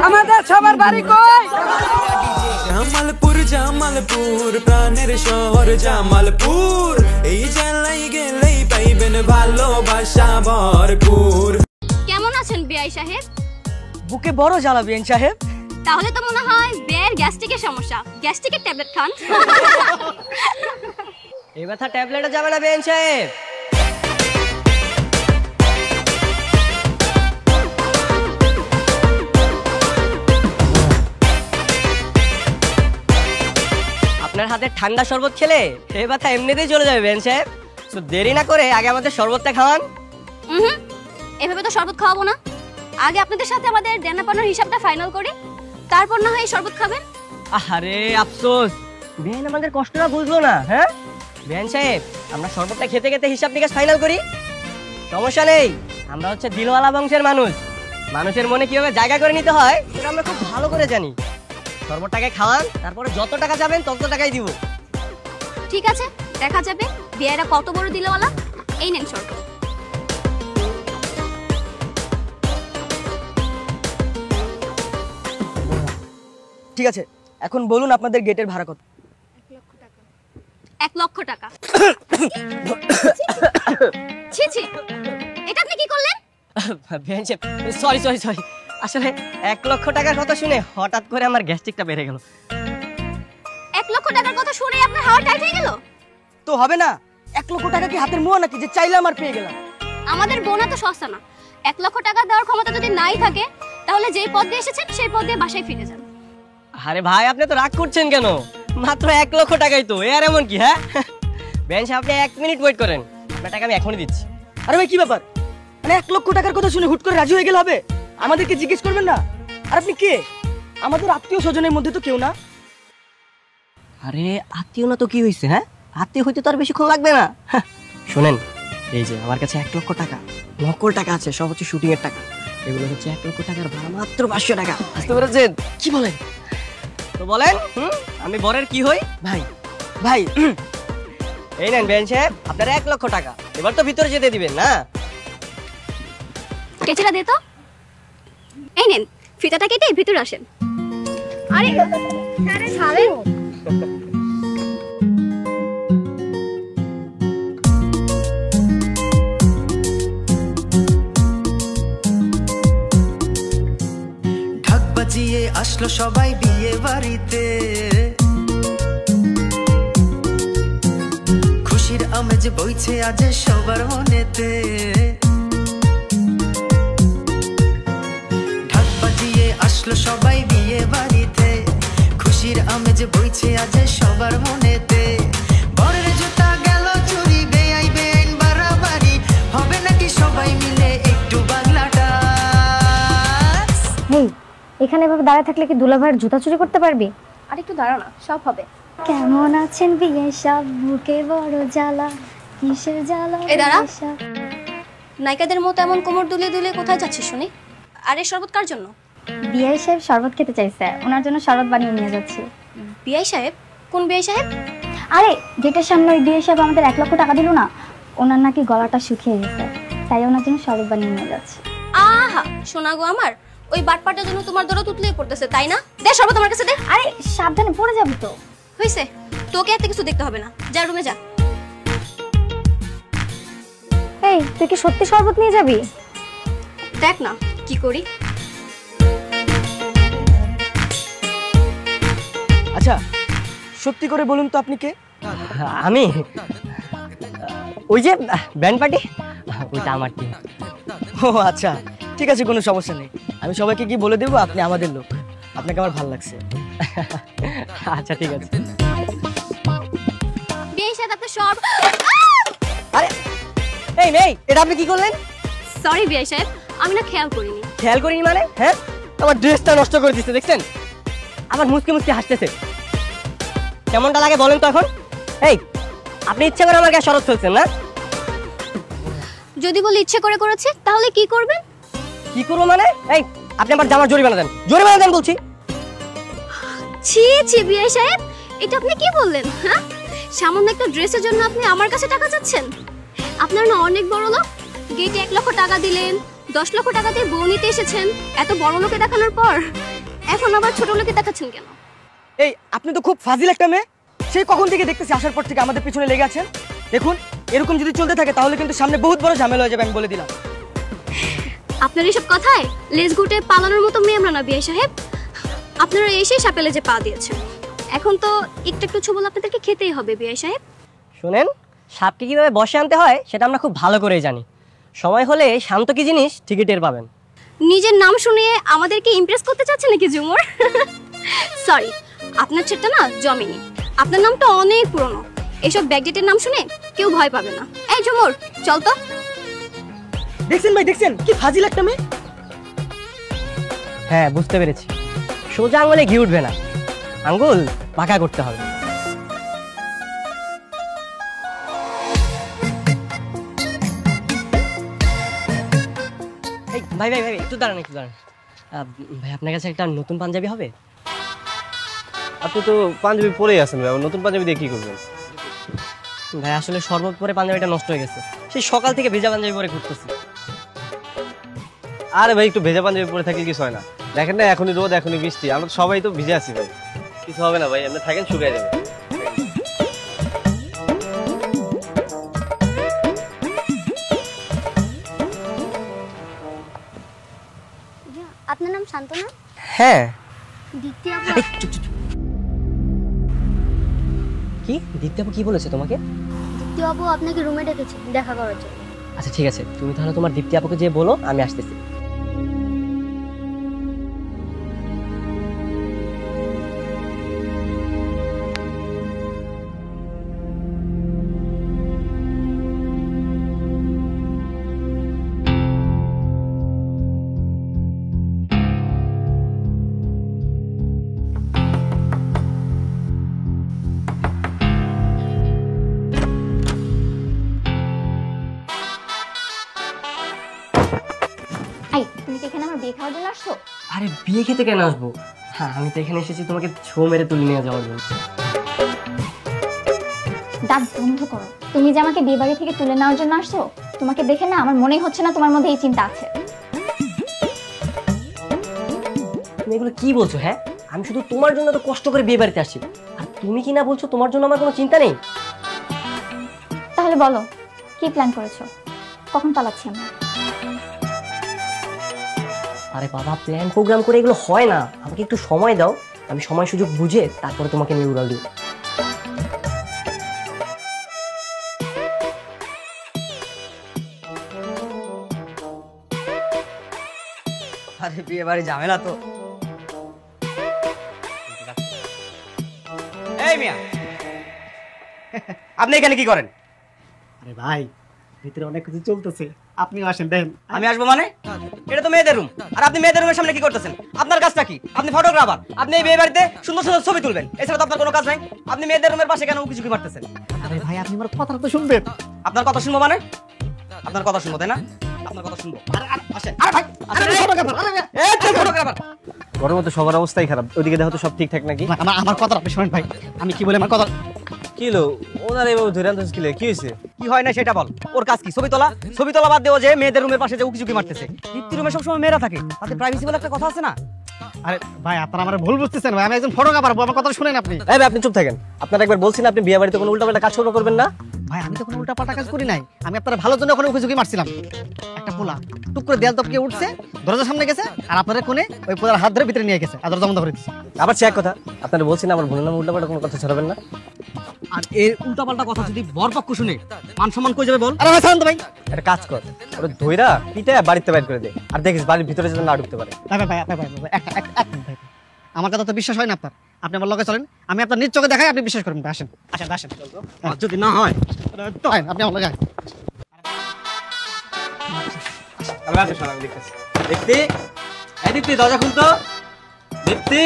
আমাদের সবার বাড়ি কই? জামালপুর জামালপুর প্রাণের শহর জামালপুর, এই জেলায় গেলেই পাইবেন ভালোবাসা ভরপুর। কেমন আছেন বিআই সাহেব? বুকে বড় জ্বালা বিআই সাহেব। তাহলে তো মনে হয় বিয়ের গ্যাস্ট্রিকের সমস্যা, গ্যাস্ট্রিকের ট্যাবলেট খান। এই ব্যথা ট্যাবলেটে যাবে না বিআই সাহেব। আপনার হাতে ঠান্ডা শরবত খেলে এই ব্যথা এমনিতেই চলে যাবে বিআই সাহেব। তো দেরি না করে আগে আমাদের শরবতটা খাওয়ান। এভাবে তো শরবত খাওয়াবো না, আগে আপনাদের সাথে আমাদের দেনা পাওনার হিসাবটা ফাইনাল করি, তারপর না হয় শরবত খাবেন। আরে আফসোস, বেন আমাদের কষ্টটা বুঝলো না। হ্যাঁ বেন সাহেব, আমরা শরবতটা খেতে খেতে হিসাব নিকাশ ফাইনাল করি, সমস্যা নেই। আমরা হচ্ছে দিলওয়ালা বংশের মানুষ, মানুষের মনে কিভাবে জায়গা করে নিতে হয় সেটা আমরা খুব ভালো করে জানি। শরবতটাকে খাওয়ান, তারপরে যত টাকা যাবেন তত টাকাই দিব। ঠিক আছে, দেখা যাবে বিয়েরা কত বড় দিলওয়ালা। এই নেন শরবত। ঠিক আছে, এখন বলুন আপনাদের গেটের ভাড়া কত? 1 লক্ষ টাকা। ছি ছি, এটা আপনি কি করলেন? সরি সরি সরি, আসলে 1 লক্ষ টাকার কথা শুনে হঠাৎ করে আমার গ্যাস্ট্রিকটা বেড়ে গেল। 1 লক্ষ টাকার কথা শুনে আপনার হাওয়া টাইট হয়ে গেল? তো হবে না, 1 লক্ষ টাকা কি হাতের মোয়া নাকি যে চাইলাম আর পেয়ে গেলাম? আমাদের বোনা তো সস্তা না। 1 লক্ষ টাকা দেওয়ার ক্ষমতা যদি নাই থাকে, তাহলে যেই পথ দিয়ে এসেছেন সেই পথ দিয়ে বাসায় ফিরে যান। আরে ভাই, আপনি তো রাগ করছেন কেন? মাত্র 1 লক্ষ টাকাই তো, আর এমন কি? হ্যাঁ বেঞ্চ, আপনি 1 মিনিট ওয়েট করেন, আপনার টাকা আমি এখনই দিচ্ছি। আরে ভাই কি ব্যাপার, মানে 1 লক্ষ টাকার কথা শুনে হুট করে রাজি হয়ে গেলে হবে? আমাদেরকে জিজ্ঞেস করবেন না? আর আপনি কে? আমাদের আত্মীয় স্বজনের মধ্যে তো কেউ না। আরে আত্মীয় না তো কি হয়েছে? হ্যাঁ আত্মীয় হইতে তো আর বেশিক্ষণ লাগবে না। শোনেন, এই যে আমার কাছে 1 লক্ষ টাকা, নকল টাকা আছে, সব হচ্ছে শুটিং এর টাকা। এগুলো হচ্ছে 1 লক্ষ টাকার ভাড়া মাত্র 500 টাকা। বুঝতে পেরেছেন? কি বলেন? তো বলেন, আমি বরের কি হই? ভাই ভাই এই নেন বেন সাহেব, আপনার 1 লক্ষ টাকা। এবার তো ভিতরে যেতে দিবেন না? কেচিটা দে তো। এই নেন, ফিতাটা কেটে ভিতরে আসেন। আরে আরে ছাড়েন। ঢাক বাজিয়ে আসলো সবাই বিয়ে বাড়িতে, খুশির আমেজ বইছে আজ সবার মনেতে। ঢাক বাজিয়ে আসলো সবাই বিয়ে বাড়িতে, খুশির আমেজ বইছে আজ সবার মনেতে। বরের জুতা গেল চুরি, বেআই বেআইন বাড়াবাড়ি, হবে নাকি সবাই মিলে একটু বাংলা ডান্স? হেই, এখানে এভাবে দাঁড়ায় থাকলে কি দুলাভাইয়ের জুতা চুরি করতে পারবি? আর একটু দাঁড়াও না, সব হবে। কেমন আছেন বিয়ে সব, বুকে বড় জ্বালা, কিসের জ্বালা? এই দাঁড়া। নায়িকাদের মতো এমন কোমর দুলিয়ে দুলিয়ে কোথায় যাচ্ছিস শুনি? আর এই শরবত কার জন্য? বিআই সাহেব শরবত খেতে চাইছে, ওনার জন্য শরবত বানিয়ে নিয়ে যাচ্ছি। বিআই সাহেব? কোন বিআই সাহেব? আরে গেটের সামনে ওই বিআই সাহেব আমাদের 1 লক্ষ টাকা দিল না, ওনার নাকি গলাটা শুকিয়ে গেছে, তাই ওনার জন্য শরবত বানিয়ে নিয়ে যাচ্ছে। আহা শোনা গো আমার, ওই বাটপাটার জন্য তোমার দরদ উতলিয়ে পড়তেছে তাই না? দে শরবত আমার কাছে দে। আরে সাবধানে পড়ে যাবি তো। হইছে, তোকে এত কিছু দেখতে হবে না, যা রুমে যা। এই তুই কি সত্যি শরবত নিয়ে যাবি? দেখ না কি করি। আচ্ছা সত্যি করে বলুন তো আপনি কে? আমি ওই যে ব্যান্ড পার্টি, ওইটা আমার টিম। ও আচ্ছা ঠিক আছে, কোনো সমস্যা নেই, আমি সবাইকে কি বলে দেবো আপনি আমাদের লোক, আপনাকে আমার ভালো লাগছে। আচ্ছা ঠিক আছে। বিআই সাহেব আপনি সব। আরে এই মেয়ে, এটা আপনি কি করলেন? সরি বিআই সাহেব, আমি না খেয়াল করিনি। খেয়াল করিনি মানে? হ্যাঁ আমার ড্রেসটা নষ্ট করে দিচ্ছে, দেখছেন? আমার মুচকে মুচকে হাসতেছে, কেমনটা লাগে বলেন তো এখন? এই আপনি ইচ্ছা করে আমার গায়ে শরৎ ফেলছেন না? যদি বলি ইচ্ছে করে করেছে তাহলে কি করবেন? কি করবো মানে? এই আপনি আমার জামা জরিমানা দেন, জরিমানা দেন বলছি। ছি ছি বিআই সাহেব, এটা আপনি কি বললেন? হ্যাঁ, সামান্য একটা ড্রেসের জন্য আপনি আমার কাছে টাকা চাচ্ছেন? আপনার না অনেক বড় লোক, গেটে 1 লক্ষ টাকা দিলেন, 10 লক্ষ টাকা দিয়ে বউ নিতে এসেছেন এত বড় লোকে দেখানোর পর এখন আবার ছোট লোকে দেখাচ্ছেন কেন? এই আপনি তো খুব ফাজিল একটা মেয়ে। সেই কখন থেকে দেখতেছি আসার পর থেকে আমাদের পিছনে লেগে আছেন। দেখুন এরকম যদি চলতে থাকে তাহলে কিন্তু সামনে বহুত বড় ঝামেলা হয়ে যাবে, আমি বলে দিলাম। আপনার এইসব কথায় লেজ গুটে পালানোর মতো মেয়ে আমরা না বিয়ে সাহেব। আপনারা এসে সাপেলে যে পা দিয়েছেন, এখন তো একটু একটু ছবল আপনাদেরকে খেতেই হবে বিয়ে সাহেব। শুনেন, সাপকে কিভাবে বসে আনতে হয় সেটা আমরা খুব ভালো করেই জানি। সময় হলে শান্ত কি জিনিস ঠিকই টের পাবেন। নিজের নাম শুনিয়ে আমাদেরকে ইমপ্রেস করতে চাচ্ছেন নাকি ঝুমুর? সরি, আপনার ছেলেটা না জমেনি। আপনার নামটা অনেক পুরনো, এসব ব্যাকডেটের নাম শুনে কেউ ভয় পাবে না। এই ঝুমুর, চল তো। দেখছেন ভাই, দেখছেন কি ফাজিল একটা মেয়ে। হ্যাঁ, বুঝতে পেরেছি। সোজা আঙুলে ঘি উঠবে না, আঙ্গুল বাঁকা করতে হবে। এই ভাই ভাই ভাই একটু দাঁড়ান, একটু দাঁড়ান। ভাই আপনার কাছে একটা নতুন পাঞ্জাবি হবে? আপনি তো পাঞ্জাবি পরেই আছেন ভাই, নতুন পাঞ্জাবি দিয়ে কি করবেন? ভাই আসলে শরবত পরে পাঞ্জাবিটা নষ্ট হয়ে গেছে, সেই সকাল থেকে ভেজা পাঞ্জাবি পরে ঘুরতেছি। আরে ভাই একটু ভেজা পাঞ্জাবি পরে থাকলে কিছু হয় না। দেখেন না এখনই রোদ, এখনই বৃষ্টি, আমরা তো সবাই তো ভিজে আছি ভাই। কিছু হবে না ভাই, আপনি থাকেন, শুকিয়ে যাবে। আপনার নাম শান্তনা? হ্যাঁ। দীপ্তি আপু? কি দীপ্তি আপু কি বলেছে তোমাকে? দীপ্তি আপু আপনাকে রুমে ডেকেছে দেখা করার জন্য। আচ্ছা ঠিক আছে, তুমি তাহলে তোমার দীপ্তি আপুকে যে বলো আমি আসতেছি। এই তুমি কি এখানে আমার বিয়ে খাওয়ার জন্য আসছো? আরে বিয়ে খেতে কেন আসবো? হ্যাঁ, আমি তো এখানে এসেছি তোমাকে ছো মেরে তুলে নিয়ে যাওয়ার জন্য। দাঁত বন্ধ করো। তুমি যে আমাকে বিয়ে বাড়ি থেকে তুলে নেওয়ার জন্য আসছো, তোমাকে দেখে না আমার মনেই হচ্ছে না তোমার মধ্যে এই চিন্তা আছে। তুমি এগুলো কি বলছো? হ্যাঁ, আমি শুধু তোমার জন্য তো কষ্ট করে বিয়ে বাড়িতে আসছি, আর তুমি কি না বলছো তোমার জন্য আমার কোনো চিন্তা নেই? তাহলে বলো কি প্ল্যান করেছো? কখন পালাচ্ছি আমরা? আরে বাবা, প্ল্যান প্রোগ্রাম করে এগুলো হয় না, আমাকে একটু সময় দাও, আমি সময় সুযোগ বুঝে তারপরে তোমাকে নিয়ে উড়াল দিই। আরে বিয়ে বাড়ি ঝামেলা তো। এই মিয়া, আপনি এখানে কি করেন? আরে ভাই, ভিতরে অনেক কিছু চলতেছে, আপনিও আসেন দেখেন। আমি আসবো মানে? এটা তো মেয়েদের রুম, আর আপনি মেয়েদের রুমের সামনে কি করতেছেন? আপনার কাজটা কি? আপনি ফটোগ্রাফার, আপনি এই বিয়ে বাড়িতে সুন্দর সুন্দর ছবি তুলবেন, এছাড়া তো আপনার কোনো কাজ নাই। আপনি মেয়েদের রুমের পাশে কেন উকি ঝুঁকি মারতেছেন? আরে ভাই, আপনি আমার কথাটা তো শুনবেন। আপনার কথা শুনবো মানে? আপনার কথা শুনবো তাই না? আপনার কথা শুনবো। আসেন। আরে ভাই, আরে আমি photographer, আরে ভাই। এই তুই ফটোগ্রাফার। ঘরের মধ্যে সবার অবস্থাই খারাপ, ওইদিকে দেখো তো সব ঠিকঠাক নাকি? আমার কথা আপনি শুনেন ভাই, আমি কি বলি আমার কথা। কি হলো ওনার এইভাবে ধরে আনতেছ কি লাগে? কি হয়েছে? কি হয় না সেটা বল। ওর কাজ কি? ছবি তোলা? ছবি তোলা বাদ দেও যে মেয়েদের রুমের পাশে যে উকি ঝুঁকি মারতেছে। দীপ্তি রুমে সবসময় মেয়েরা থাকে, তাদের প্রাইভেসি বলে একটা কথা আছে না? আরে ভাই, আপনারা আমার ভুল বুঝতেছেন ভাই, আমি একজন ফটোগ্রাফার, আমার কথা শুনেন আপনি। এই ভাই আপনি চুপ থাকেন, আপনারা একবার বলছেন আপনি বিয়ে বাড়িতে কোনো উল্টাপাল্টা কাজ করবেন না। ভাই আমি তো কোনো উল্টা পাল্টা কাজ করি নাই, আমি আপনার ভালোর জন্য ওখানে উকি ঝুঁকি মারছিলাম। একটা পোলা টুক করে দেয়াল টপকে উঠছে, দরজার সামনে গেছে, আর আপনাদের কোণে ওই পোলার হাত ধরে ভিতরে নিয়ে গেছে, আর দরজা বন্ধ করে দিচ্ছে। আবার সে এক কথা, আপনারা বলছেন আমার ভুল নাম উল্টাপাল্টা কোনো কথা ছড়াবেন না। আর এই উল্টাপাল্টা কথা যদি বরপক্ষ শুনে মান সম্মান কই যাবে বল? আরে ভাই শান্ত ভাই, একটা কাজ কর, ওরা ধইরা পিঠে বাড়িতে বাইর করে দে, আর দেখিস বাড়ির ভিতরে যেন না ঢুকতে পারে। ভাই ভাই ভাই ভাই ভাই, এক মিনিট ভাই, আমার কথা তো বিশ্বাস হয় না আপনার, আপনি আমার লগে চলেন, আমি আপনার নিজ চোখে দেখাই, আপনি বিশ্বাস করবেন। আসেন আসেন আসেন, আর যদি না হয় তো আইন, আপনি আমার লগে আইন। আমি আসি, শোন আমি দেখতেছি। দীপ্তি, এই দীপ্তি দরজা খুলতো। দীপ্তি,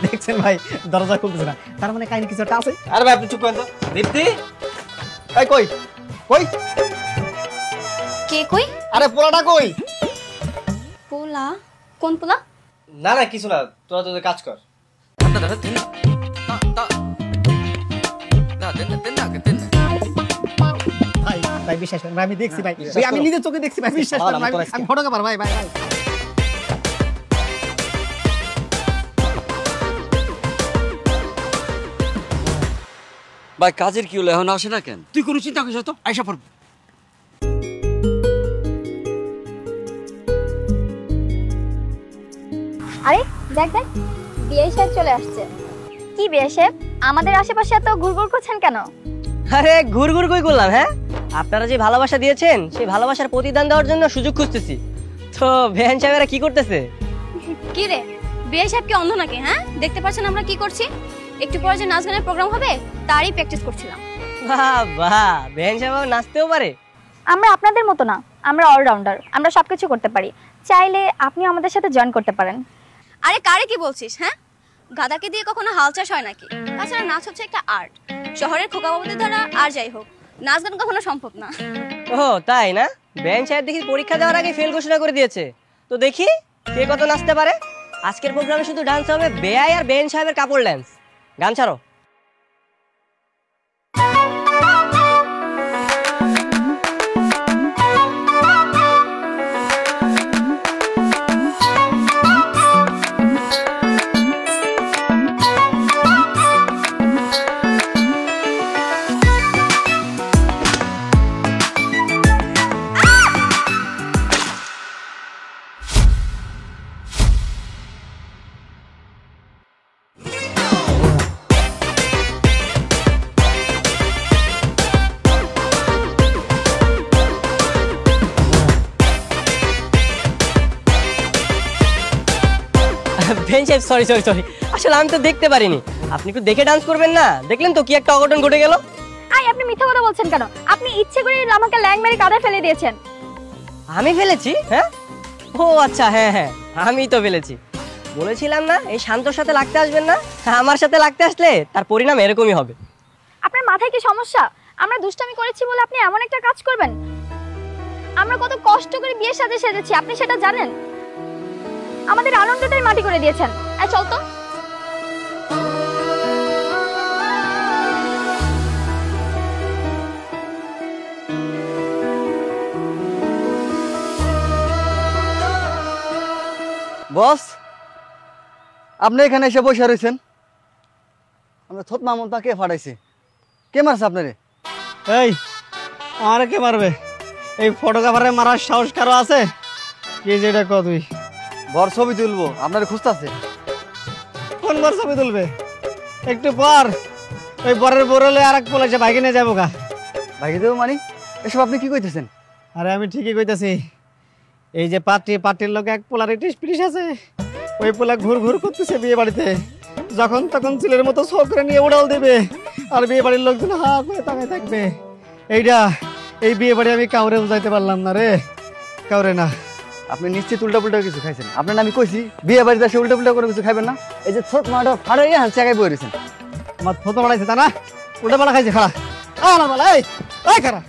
দেখছেন ভাই দরজা খুলতেছে না, তার মানে কাহিনী কিছু একটা আছে। আরে ভাই আপনি চুপ করেন তো। দীপ্তি, এই কই কই, কে কই? আরে পোলাটা কই? পোলা? কোন পোলা? না না কিছু না, তোরা তোদের কাজ কর। ভাই ভাই বিশ্বাস করেন ভাই, আমি দেখছি ভাই, ভাই আমি নিজের চোখে দেখছি ভাই, বিশ্বাস করেন ভাই, আমি ফটোগ্রাফার ভাই ভাই ভাই। ভাই কাজের কি হলো এখন আসে না কেন? তুই কোনো চিন্তা করিস না তো, আইসা পড়ব। আরে দেখ দেখ, বিয়ে সাহেব চলে আসছে। কি বিয়ে সাহেব, আমাদের আশেপাশে এত ঘুরঘুর করছেন কেন? আরে ঘুরঘুর কই করলাম, হ্যাঁ আপনারা যে ভালোবাসা দিয়েছেন সেই ভালোবাসার প্রতিদান দেওয়ার জন্য সুযোগ খুঁজতেছি। তো বেহেন সাহেবেরা কি করতেছে? কি রে, বিয়ে সাহেব কি অন্ধ নাকি? হ্যাঁ, দেখতে পাচ্ছেন আমরা কি করছি? একটু পরে যে নাচ গানের প্রোগ্রাম হবে তারই প্র্যাকটিস করছিলাম। বাহ বাহ, বেহেন সাহেব নাচতেও পারে? আমরা আপনাদের মতো না, আমরা অলরাউন্ডার, আমরা সবকিছু করতে পারি। চাইলে আপনি আমাদের সাথে জয়েন করতে পারেন। আরে কারে কি বলছিস? হ্যাঁ, গাদাকে দিয়ে কখনো হাল চাষ হয় নাকি? তাছাড়া নাচ হচ্ছে একটা আর্ট, শহরের খোকা বাবুদের দ্বারা আর যাই হোক নাচ গান কখনো সম্ভব না। ও তাই না? বেহেন সাহেব দেখি পরীক্ষা দেওয়ার আগে ফেল ঘোষণা করে দিয়েছে। তো দেখি কে কত নাচতে পারে। আজকের প্রোগ্রামে শুধু ডান্স হবে বেআই আর বেহেন সাহেবের কাপড় ড্যান্স। গান ছাড়ো। বেহেন সাহেব সরি সরি সরি, আসলে আমি তো দেখতে পারিনি। আপনি একটু দেখে ডান্স করবেন না? দেখলেন তো কি একটা অঘটন ঘটে গেল। আই আপনি মিথ্যা কথা বলছেন কেন? আপনি ইচ্ছে করে আমাকে ল্যাং মেরে কাঁধে ফেলে দিয়েছেন। আমি ফেলেছি? হ্যাঁ, ও আচ্ছা, হ্যাঁ হ্যাঁ আমি তো ফেলেছি। বলেছিলাম না এই শান্তর সাথে লাগতে আসবেন না? আমার সাথে লাগতে আসলে তার পরিণাম এরকমই হবে। আপনার মাথায় কি সমস্যা? আমরা দুষ্টামি করেছি বলে আপনি এমন একটা কাজ করবেন? আমরা কত কষ্ট করে বিয়ের সাথে সেজেছি, আপনি সেটা জানেন? আমাদের আনন্দটাই মাটি করে দিয়েছেন। এই চল তো। বস, আপনি এখানে এসে বসে রয়েছেন, আমরা থত মামুন কে ফাটাইছি? কে মারছে আপনারে? এই আমারে কে মারবে? এই ফটোগ্রাফারে মারার সাহস কারো আছে? কি যেটা কর তুই? বর ছবি তুলবো, আপনারে খুঁজতেছে। কোন বর ছবি তুলবে? একটু পর ওই বরের বরলে আর এক পোলাইছে বাইকে নিয়ে যাবো গা। ভাইকে দেবো মানে? এসব আপনি কি কইতেছেন? আরে আমি ঠিকই কইতাছি। এই যে পার্টির লোক এক পোলার স্পিরিট আছে, ওই পোলা ঘুর ঘুর করতেছে বিয়ে বাড়িতে। যখন তখন ছেলের মতো শো করে নিয়ে উড়াল দেবে, আর বিয়ে বাড়ির লোকজন হা করে তাকায় থাকবে। এই বিয়ে বাড়ি আমি কাউরে বুঝাইতে পারলাম না রে, কাউরে না। আপনি নিশ্চিত উল্টা পুল্টা কিছু খাইছেন? আপনার আমি কইছি বিয়ে বাড়িতে এসে উল্টা পুল্টা করে কিছু খাইবেন না। এই যে ছোট মাটা ফাটাইয়া হাত চাকায় বই রয়েছেন। আমার ফটো বাড়াইছে তা না? উল্টা পাল্টা খাইছে, খাড়া এই খাড়া।